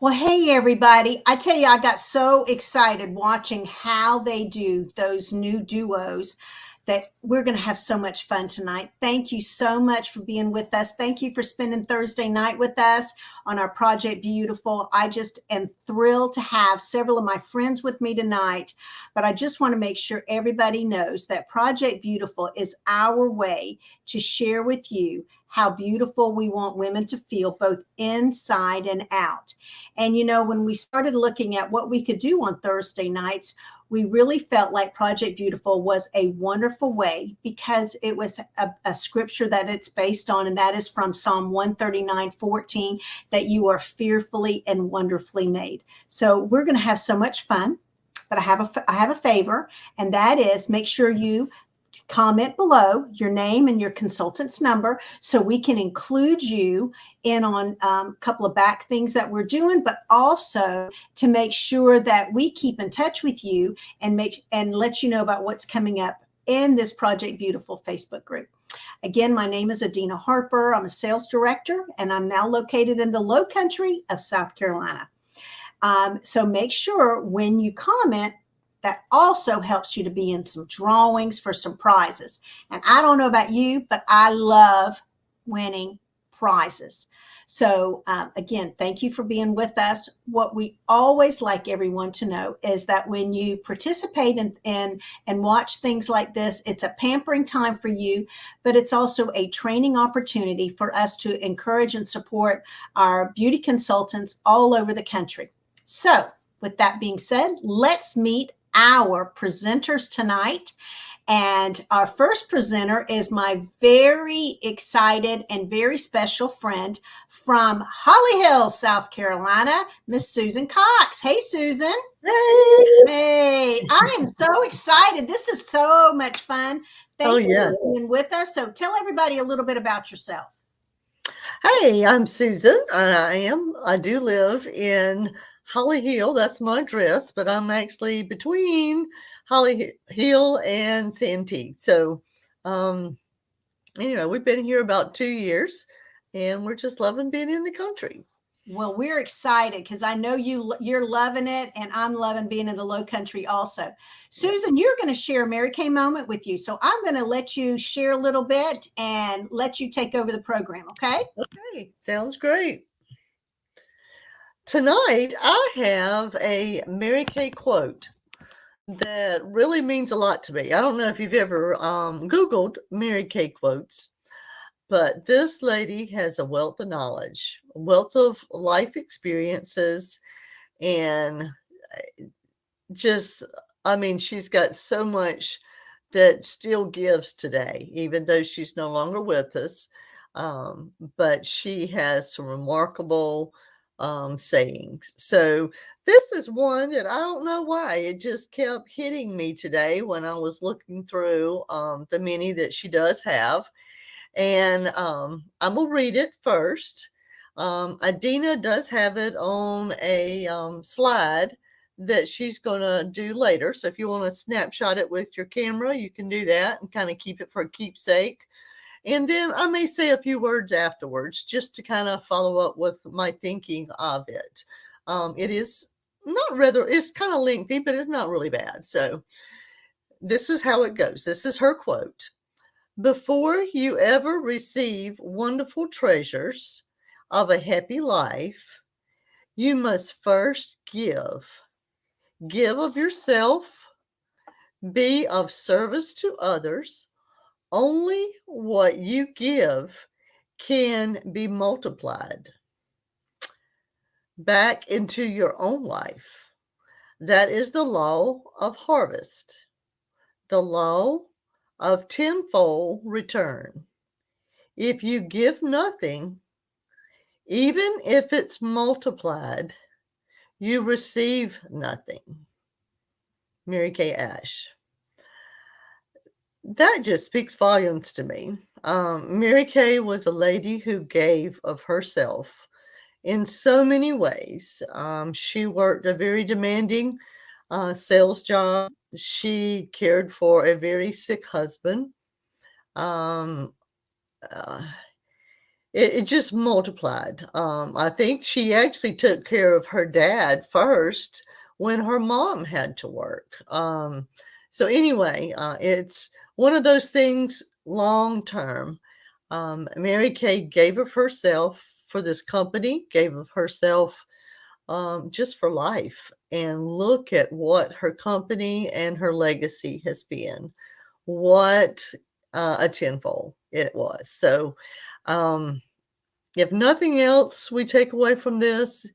Well, hey, everybody. I tell you, I got so excited watching how they do those new duos that we're going to have so much fun tonight. Thank you so much for being with us. Thank you for spending Thursday night with us on our Project Beautiful. I just am thrilled to have several of my friends with me tonight, but I just want to make sure everybody knows that Project Beautiful is our way to share with you how beautiful we want women to feel both inside and out. And when we started looking at what we could do on Thursday nights, we really felt like Project Beautiful was a wonderful way because it was a scripture that it's based on, and that is from Psalm 139:14, that you are fearfully and wonderfully made. So we're going to have so much fun. But I have a favor, and that is make sure you comment below your name and your consultant's number so we can include you in on a couple of back things that we're doing, but also to make sure that we keep in touch with you and let you know about what's coming up in this Project Beautiful Facebook group. Again, my name is Adina Harper. I'm a sales director, and I'm now located in the Low Country of South Carolina. So make sure when you comment, that also helps you to be in some drawings for some prizes. And I don't know about you, but I love winning prizes. So again, thank you for being with us. What we always like everyone to know is that when you participate in and watch things like this, it's a pampering time for you, but it's also a training opportunity for us to encourage and support our beauty consultants all over the country. So with that being said, let's meet our presenters tonight. And our first presenter is my very excited and very special friend from Holly Hills, South Carolina, Miss Susan Cox. Hey, Susan. Hey. Hey, I am so excited. This is so much fun. Thank you Yes. for being with us. So tell everybody a little bit about yourself. Hey, I'm Susan. I do live in Holly Hill. That's my address, but I'm actually between Holly Hill and Santee. So, we've been here about 2 years, and we're just loving being in the country. Well, we're excited because I know you're loving it, and I'm loving being in the Low Country also. Susan, you're going to share a Mary Kay moment with you. So I'm going to let you share a little bit and let you take over the program, okay? Okay, sounds great. Tonight, I have a Mary Kay quote that really means a lot to me. I don't know if you've ever Googled Mary Kay quotes, but this lady has a wealth of knowledge, a wealth of life experiences, and just, she's got so much that still gives today, even though she's no longer with us. But she has some remarkable sayings. So this is one that I don't know why it just kept hitting me today when I was looking through the many that she does have. And I'm going to read it first. Adina does have it on a slide that she's going to do later. So if you want to snapshot it with your camera, you can do that and kind of keep it for a keepsake. And then I may say a few words afterwards just to kind of follow up with my thinking of it. It is it's kind of lengthy, but it's not really bad. So this is how it goes. This is her quote. Before you ever receive wonderful treasures of a happy life, you must first give. Give of yourself, be of service to others. Only what you give can be multiplied back into your own life. That is the law of harvest, the law of tenfold return. If you give nothing, even if it's multiplied, you receive nothing. Mary Kay Ash. That just speaks volumes to me. Mary Kay was a lady who gave of herself in so many ways. She worked a very demanding sales job. She cared for a very sick husband. Um, uh, it just multiplied. I think she actually took care of her dad first when her mom had to work. So anyway, it's one of those things long term. Mary Kay gave of herself for this company, gave of herself just for life. And look at what her company and her legacy has been. What a tenfold it was. So, um, if nothing else we take away from this,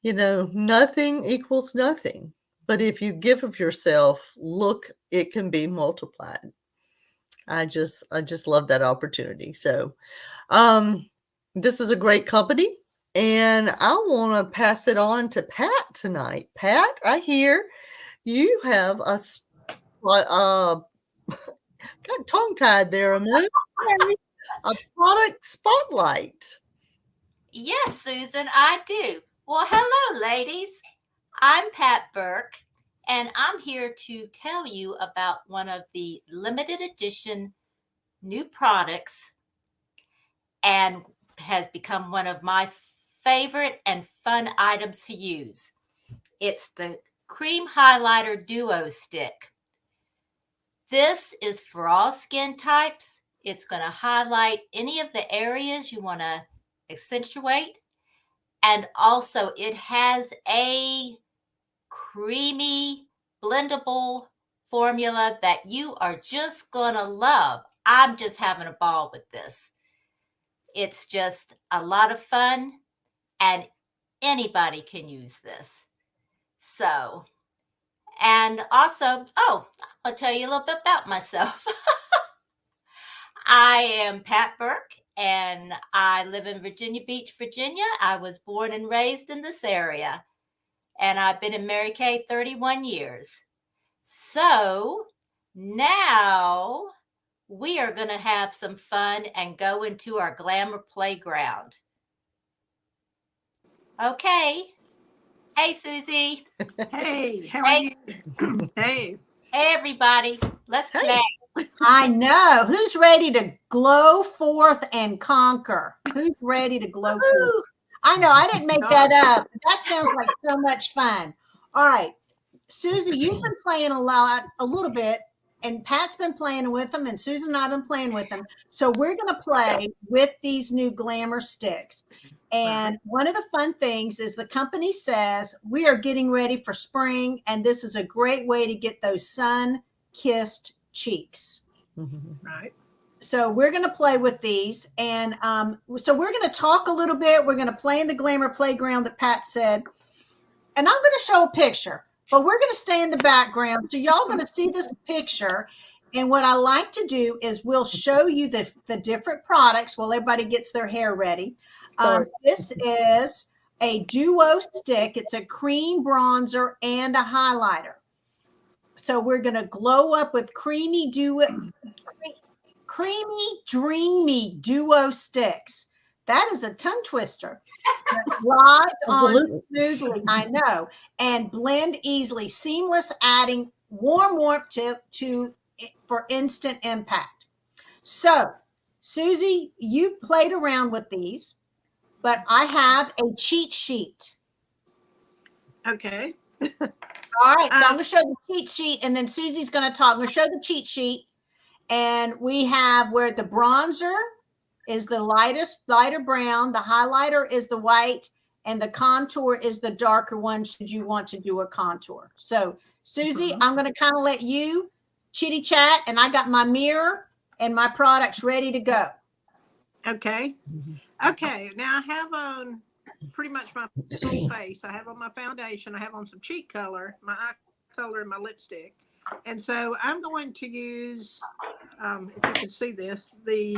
nothing equals nothing. But if you give of yourself, look, it can be multiplied. I just love that opportunity. So, um, this is a great company, and I want to pass it on to Pat tonight. Pat, I hear you have got tongue tied there a minute. A product spotlight. Yes, Susan, I do. Well, hello, ladies. I'm Pat Burke, and I'm here to tell you about one of the limited edition new products and has become one of my favorite and fun items to use. It's the Cream Highlighter Duo Stick. This is for all skin types. It's going to highlight any of the areas you want to accentuate. And also, it has a creamy, blendable formula that you are just going to love. I'm just having a ball with this. It's just a lot of fun, and anybody can use this. So, and also, I'll tell you a little bit about myself. I am Pat Burke, and I live in Virginia Beach, Virginia. I was born and raised in this area, and I've been in Mary Kay 31 years. So now we are going to have some fun and go into our glamour playground. Okay. Hey, Susie. Hey, how are you? Hey. Hey, everybody. Let's Hey. play. I know. Who's ready to glow forth and conquer? Who's ready to glow forth? I know. I didn't make that up. That sounds like so much fun. All right. Susie, you've been playing a little bit, and Pat's been playing with them, and Susan and I have been playing with them. So we're going to play with these new glamour sticks. And one of the fun things is the company says we are getting ready for spring, and this is a great way to get those sun-kissed cheeks. Right. So we're going to play with these. And so we're going to talk a little bit. We're going to play in the glamour playground that Pat said. And I'm going to show a picture, but we're going to stay in the background. So y'all going to see this picture. And what I like to do is we'll show you the different products while everybody gets their hair ready. This is a duo stick. It's a cream bronzer and a highlighter. So we're going to glow up with creamy, dreamy duo sticks. That is a tongue twister. Glides on smoothly, I know, and blend easily, seamless, adding warm warmth for instant impact. So, Susie, you played around with these, but I have a cheat sheet. Okay. All right, so I'm going to show the cheat sheet, and then Susie's going to talk. I'm going to show the cheat sheet, and we have where the bronzer is the lighter brown, the highlighter is the white, and the contour is the darker one should you want to do a contour. So, Susie, I'm going to kind of let you chitty chat, and I got my mirror and my products ready to go. Okay. Okay. Now I have on pretty much my full face. I have on my foundation. I have on some cheek color, my eye color, and my lipstick. And so I'm going to use, if you can see this, the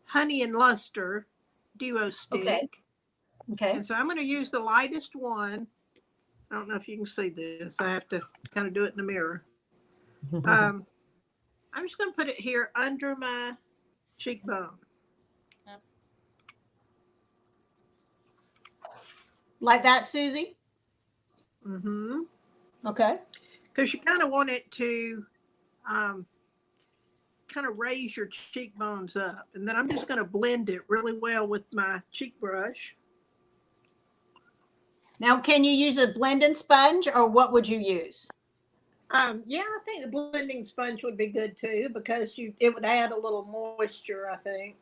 Honey and Luster Duo Stick. Okay. And so I'm going to use the lightest one. I don't know if you can see this. I have to kind of do it in the mirror. I'm just going to put it here under my cheekbone. Like that, Susie? kind of raise your cheekbones up. And then I'm just going to blend it really well with my cheek brush. Now, can you use a blending sponge or what would you use? Yeah, I think the blending sponge would be good too, because it would add a little moisture, I think.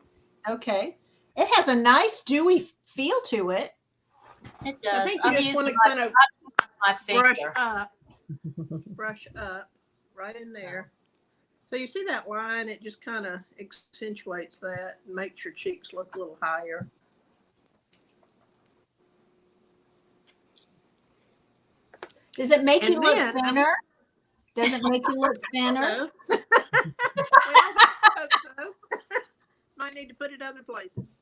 Okay. It has a nice dewy feel to it. It I does. think you I'm just using want to kind of my finger. brush up right in there. So you see that line, it just kind of accentuates that and makes your cheeks look a little higher. Does it make you And look then- thinner? Does it make you look thinner? So, well, I hope so. Might need to put it other places.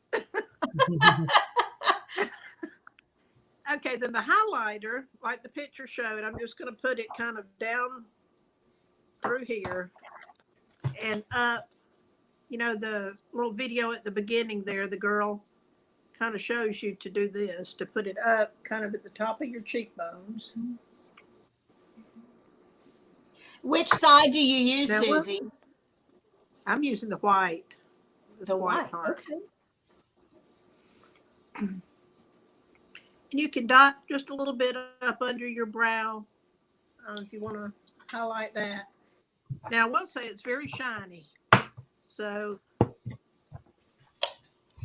Okay, then the highlighter, like the picture showed, I'm just going to put it kind of down through here and up. You know, the little video at the beginning there, the girl kind of shows you to do this, to put it up kind of at the top of your cheekbones. Which side do you use, Now, what- Susie? I'm using the white. The white. part. Okay. And you can dot just a little bit up under your brow if you want to highlight that. Now, I will say it's very shiny. So,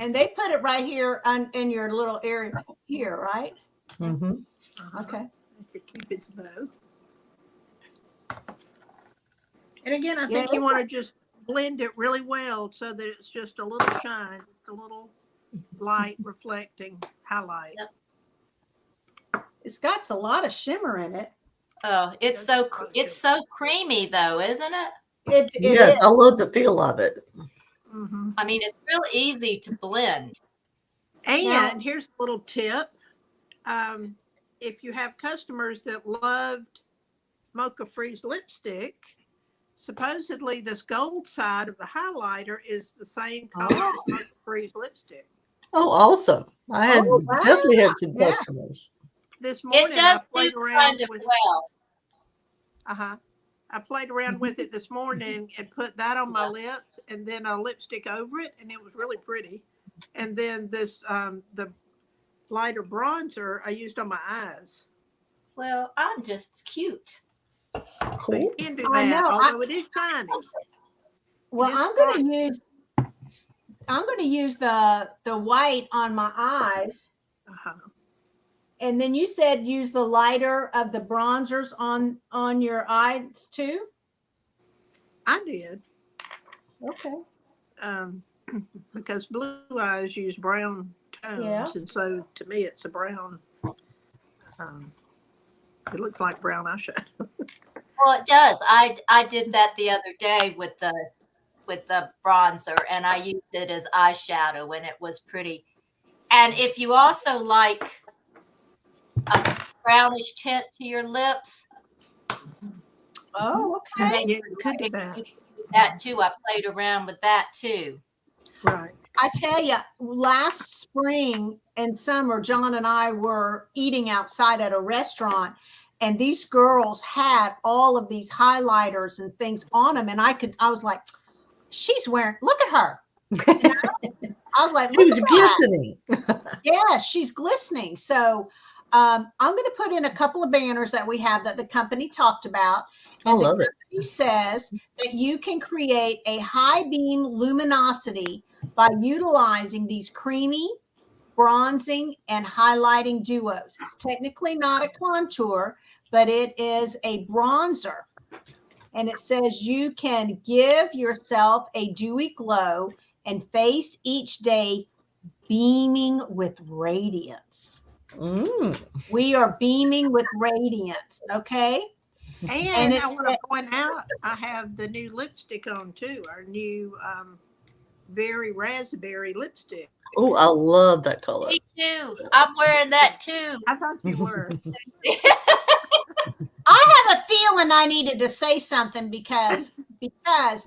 And they put it right here in your little area here, right? Mhm. Okay. your Cupid's bow. And again, I Yeah, think you it want to just blend it really well so that it's just a little shine, a little light reflecting highlight. It's got a lot of shimmer in it. Oh, it's so creamy though, isn't it? It Yes, is. I love the feel of it. Mm-hmm. I mean, it's real easy to blend. And Now- here's a little tip. If you have customers that loved Mocha Freeze lipstick, supposedly this gold side of the highlighter is the same color as Mocha Freeze lipstick. Oh, awesome. I had Oh, wow. definitely had some Yeah. customers. This morning It does I played do around kind of with well. I played around with it this morning and put that on my lips and then a lipstick over it, and it was really pretty. And then this the lighter bronzer I used on my eyes. Well, I'm just cute. So Cool. you can do I that, know, although it is shiny. Well, This I'm going to use the white on my eyes. Uh-huh. And then you said use the lighter of the bronzers on your eyes too? I did. Okay. Because blue eyes use brown tones, Yeah. and so to me it's a brown. It looks like brown eyeshadow. Well, it does. I did that the other day with the bronzer, and I used it as eyeshadow, and it was pretty. And if you also like a brownish tint to your lips, Oh, I okay. think Yeah, you could do that. you could do that too. I played around with that too. Right. I tell you, last spring and summer, John and I were eating outside at a restaurant, and these girls had all of these highlighters and things on them. And I was like, she's wearing, look at her. You know? I was like, She look was at that. glistening. Yeah, she's glistening. So I'm going to put in a couple of banners that we have that the company talked about. I And the love it. company says that you can create a high beam luminosity by utilizing these creamy, bronzing, and highlighting duos. It's technically not a contour, but it is a bronzer. And it says you can give yourself a dewy glow and face each day beaming with radiance. Mm. We are beaming with radiance, okay? And it's I want to point out, I have the new lipstick on too, our new berry raspberry lipstick. Oh, I love that color. Me too. I'm wearing that too. I thought you were. I have a feeling I needed to say something because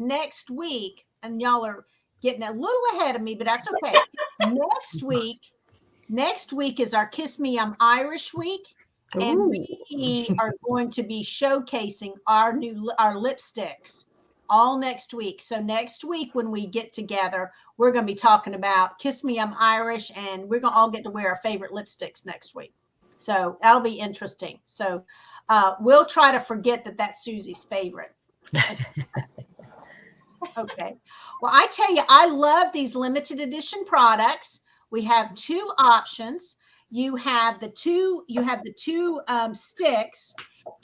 next week, and y'all are getting a little ahead of me, but that's okay. Next week is our Kiss Me I'm Irish week, and Ooh. we are going to be showcasing our lipsticks all next week. So next week when we get together, we're going to be talking about Kiss Me, I'm Irish, and we're going to all get to wear our favorite lipsticks next week. So that'll be interesting. So we'll try to forget that that's Susie's favorite. Okay. Well, I tell you, I love these limited edition products. We have two options. You have the two sticks,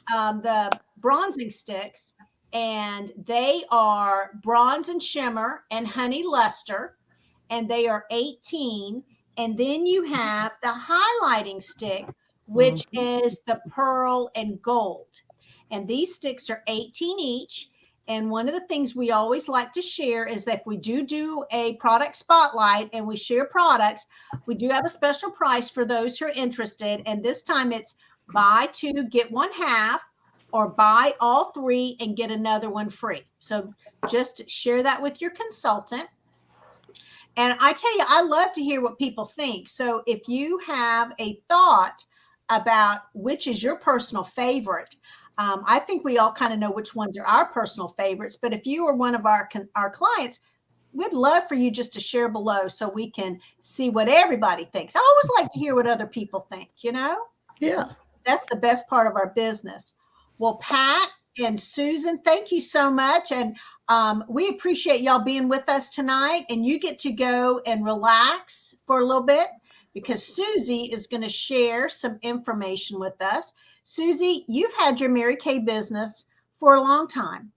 the bronzing sticks, and they are bronze and shimmer and honey luster, and they are 18. And then you have the highlighting stick, which is the pearl and gold. And these sticks are 18 each. And one of the things we always like to share is that if we do a product spotlight and we share products, we do have a special price for those who are interested. And this time it's buy two, get one half, or buy all three and get another one free. So just share that with your consultant. And I tell you, I love to hear what people think. So if you have a thought about which is your personal favorite, I think we all kind of know which ones are our personal favorites. But if you are one of our clients, we'd love for you just to share below so we can see what everybody thinks. I always like to hear what other people think, you know? Yeah. That's the best part of our business. Well, Pat and Susan, thank you so much. And we appreciate y'all being with us tonight. And you get to go and relax for a little bit because Susie is going to share some information with us. Susie, you've had your Mary Kay business for a long time.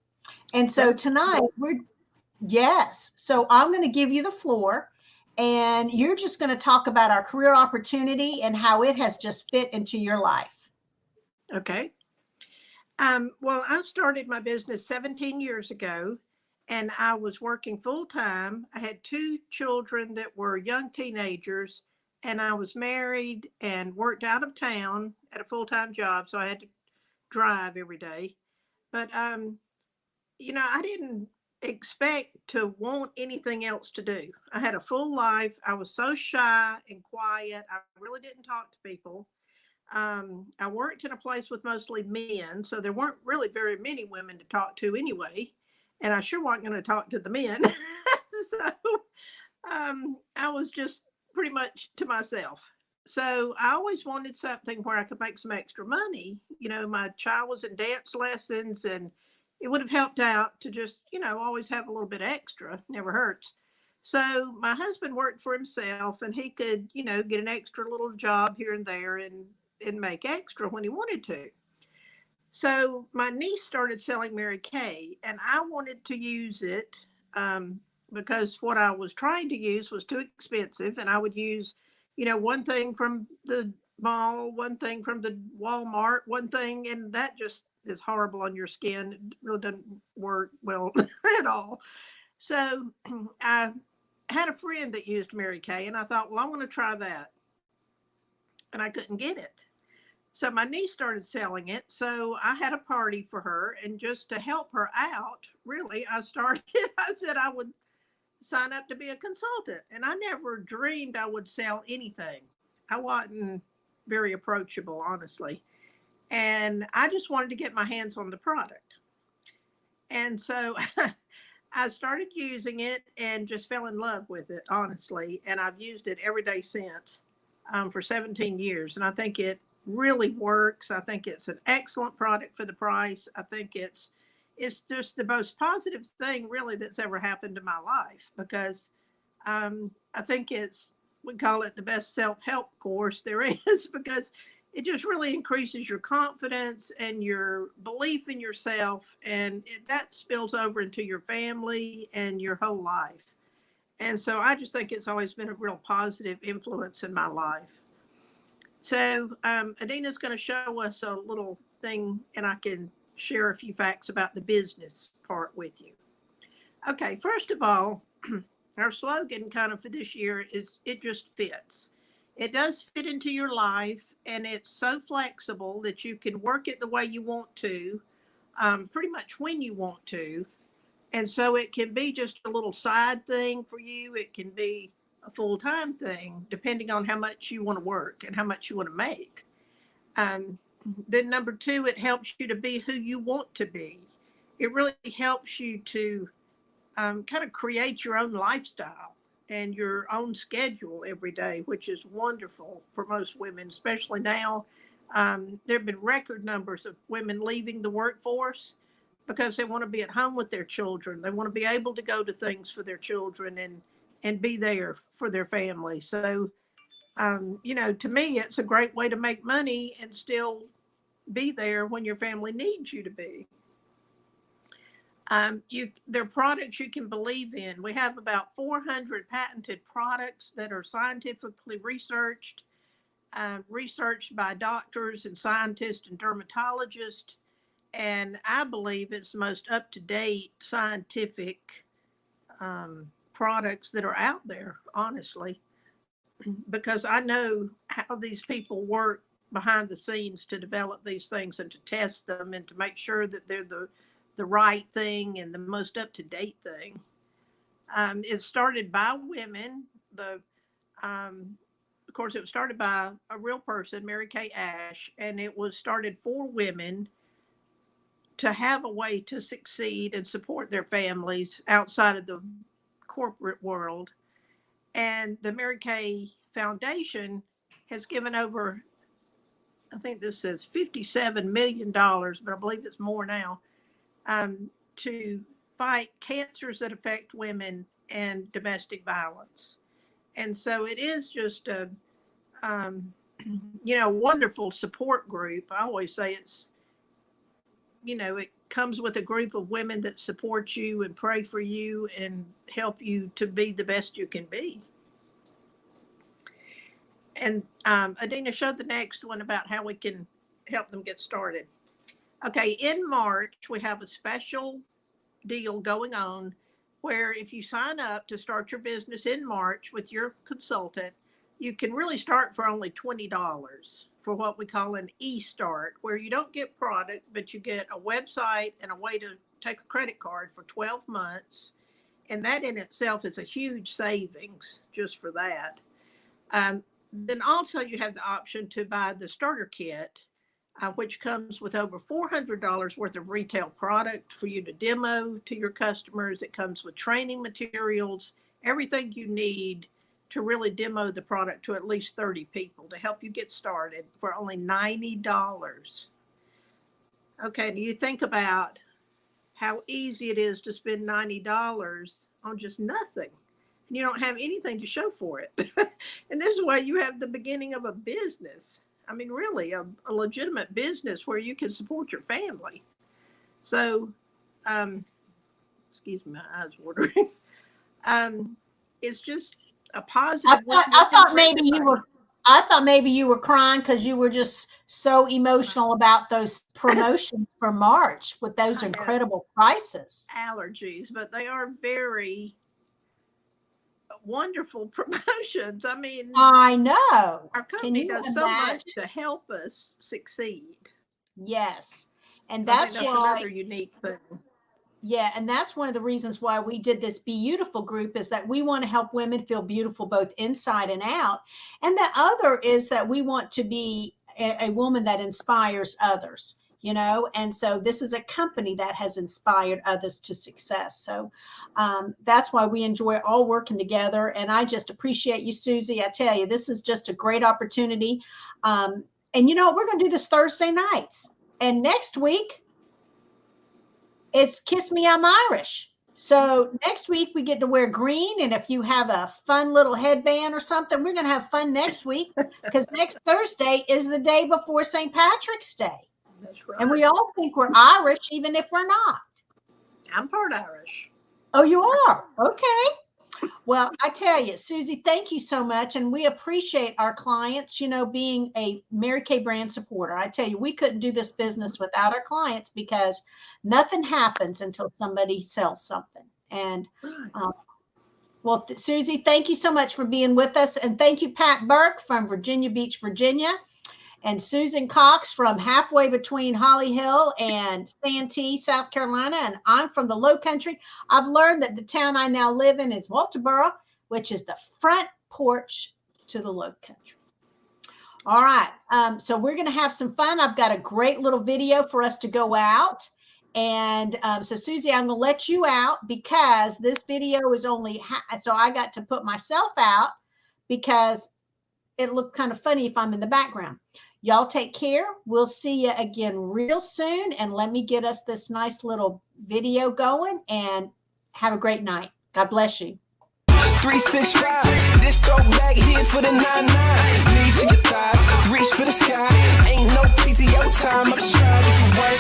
And so tonight so I'm going to give you the floor and you're just going to talk about our career opportunity and how it has just fit into your life. Okay. Well, I started my business 17 years ago and I was working full time. I had two children that were young teenagers and I was married and worked out of town at a full-time job. So I had to drive every day. But, you know, I didn't expect to want anything else to do. I had a full life. I was so shy and quiet. I really didn't talk to people. I worked in a place with mostly men, so there weren't really very many women to talk to anyway. And I sure wasn't going to talk to the men. So I was just pretty much to myself. So I always wanted something where I could make some extra money. You know, my child was in dance lessons and it would have helped out to just, you know, always have a little bit extra. Never hurts. So my husband worked for himself and he could, you know, get an extra little job here and there and make extra when he wanted to. So my niece started selling Mary Kay and I wanted to use it because what I was trying to use was too expensive. And I would use, you know, one thing from the mall, one thing from the Walmart, one thing, and that just is horrible on your skin. It really doesn't work well at all. So I had a friend that used Mary Kay and I thought, well, I want to try that. And I couldn't get it. So my niece started selling it. So I had a party for her. And just to help her out, really, I said I would sign up to be a consultant. And I never dreamed I would sell anything. I wasn't very approachable, honestly. And I just wanted to get my hands on the product. And so I started using it and just fell in love with it, honestly. And I've used it every day since for 17 years. And I think it really works. I think it's an excellent product for the price. I think it's just the most positive thing really that's ever happened to my life because I think we call it the best self-help course there is because it just really increases your confidence and your belief in yourself. And that spills over into your family and your whole life. And so I just think it's always been a real positive influence in my life. So Adina's going to show us a little thing and I can share a few facts about the business part with you. Okay, first of all, our slogan kind of for this year is it just fits. It does fit into your life and it's so flexible that you can work it the way you want to, pretty much when you want to. And so it can be just a little side thing for you. It can be a full-time thing, depending on how much you want to work and how much you want to make. Then number two, it helps you to be who you want to be. it really helps you to kind of create your own lifestyle and your own schedule every day, which is wonderful for most women, especially now. There have been record numbers of women leaving the workforce because they want to be at home with their children. They want to be able to go to things for their children and be there for their family. So, you know, to me, it's a great way to make money and still be there when your family needs you to be. They're products you can believe in. We have about 400 patented products that are scientifically researched by doctors and scientists and dermatologists. And I believe it's the most up-to-date scientific products that are out there, honestly, because I know how these people work behind the scenes to develop these things and to test them and to make sure that they're the right thing and the most up-to-date thing. It started by women. Of course, it was started by a real person, Mary Kay Ash, and it was started for women to have a way to succeed and support their families outside of the corporate world. And the Mary Kay Foundation has given over, I think this says $57 million, but I believe it's more now, to fight cancers that affect women and domestic violence. And so it is just a, you know, wonderful support group. I always say it's, you know, it comes with a group of women that support you and pray for you and help you to be the best you can be. And Adina, show the next one about how we can help them get started. Okay, in March, we have a special deal going on where if you sign up to start your business in March with your consultant, you can really start for only $20 for what we call an e-start, where you don't get product, but you get a website and a way to take a credit card for 12 months. And that in itself is a huge savings just for that. Then also you have the option to buy the starter kit, which comes with over $400 worth of retail product for you to demo to your customers. It comes with training materials, everything you need to really demo the product to at least 30 people to help you get started for only $90. Okay, do you think about how easy it is to spend $90 on just nothing? And you don't have anything to show for it. And this is why you have the beginning of a business. I mean, really, a legitimate business where you can support your family. So, excuse me, my eyes watering. It's just a positive. I thought maybe you were crying because you were just so emotional about those promotions for March with those incredible prices. Allergies, but they are very wonderful promotions. I mean, I know our company does so much to help us succeed. Yes, and that's another unique thing. Yeah, and that's one of the reasons why we did this Be Beautiful group, is that we want to help women feel beautiful both inside and out. And the other is that we want to be a woman that inspires others, you know, and so this is a company that has inspired others to success. So that's why we enjoy all working together. And I just appreciate you, Susie. I tell you, this is just a great opportunity. And you know, we're going to do this Thursday nights. And next week, it's Kiss Me, I'm Irish. So next week we get to wear green. And if you have a fun little headband or something, we're going to have fun next week, because next Thursday is the day before St. Patrick's Day. That's right. And we all think we're Irish, even if we're not. I'm part Irish. Oh, you are? Okay. Well, I tell you, Susie, thank you so much. And we appreciate our clients, you know, being a Mary Kay brand supporter. I tell you, we couldn't do this business without our clients, because nothing happens until somebody sells something. And well, Susie, thank you so much for being with us. And thank you, Pat Burke from Virginia Beach, Virginia, and Susan Cox from halfway between Holly Hill and Santee, South Carolina. And I'm from the Low Country. I've learned that the town I now live in is Walterboro, which is the front porch to the Low Country. All right. So we're going to have some fun. I've got a great little video for us to go out And so Susie, I'm going to let you out because this video is only, so I got to put myself out because it looked kind of funny if I'm in the background. Y'all take care. We'll see you again real soon. And let me get us this nice little video going and have a great night. God bless you. 365, this throwback here for the 99. Knees to your thighs, reach for the sky. Ain't no PTO time, I'm just trying to work.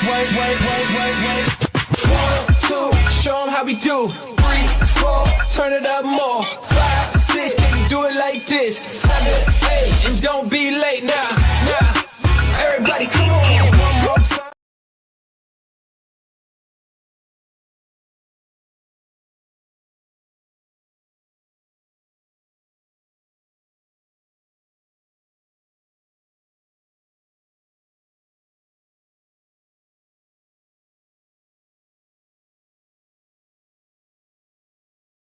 1, 2, show 'em how we do. 3, 4, turn it up more. 5, 6, can you do it like this? 7,